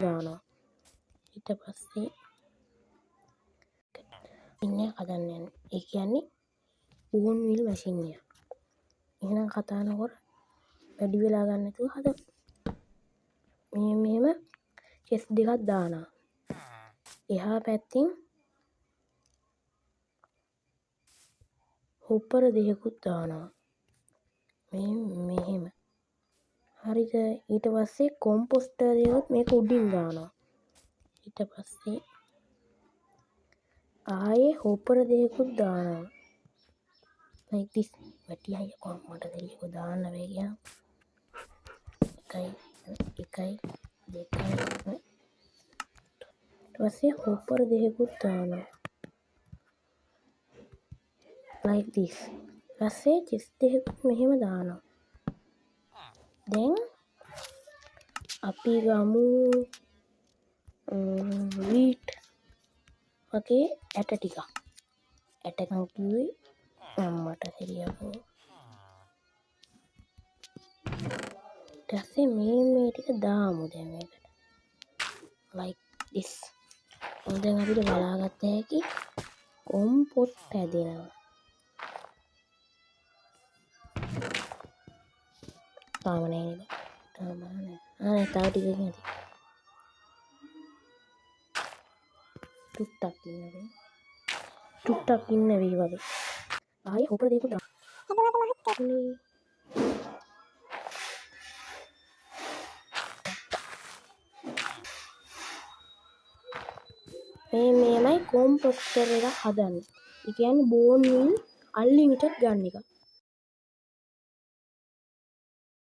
දානවා. ඊට පස්සේ ඉන්නේ හදන්න යන්නේ. ඒ කියන්නේ බෝන් මිල් මැෂින් එක. එහෙනම් කතා නොකර වැඩි වෙලා ගන්න නැතුව හදමු. මෙහෙම කෙස් දෙකක් දානවා. එහා පැත්තෙන් හොප්පර දෙකකුත් දානවා. මෙහෙම. හරිද? ඊට පස්සේ කොම්පොස්ටර් දෙකක් මේක උඩින් දානවා. ඊට පස්සේ ආයේ හොප්පර දෙකකුත් දානවා. like this. වැටියයි කොම්මට දෙක දාන්න බෑ කියනවා. එකයි දෙකයි ඊට පස්සේ හොප්පර දෙකකුත් දානවා. like this. පස්සේ චෙස් දෙකකුත් මෙහෙම දානවා. දැන් අපි ගමු වීට් වගේ ඇට ටිකක්. ඇටකම් කිව්වේ අම්මට හරියපෝ. ඊට පස්සේ මේ ටික දාමු දැන් මේකට. like this. දැන් අපිට බලාගත්ත හැකි කොම්පොස්ට් හැදෙනවා. තාම නෑ නේද? තාම නෑ. තව ටිකකින් ඇති. ටුක්ටක් ඉන්න වෙයි වගේ. ආයේ හොපර දෙකක් දාන්න. මේමයි කොම්පොස්ටර් එක හදන්නේ. ඒ කියන්නේ බෝන් මිල් අන්ලිමිටඩ් ගන්න එක.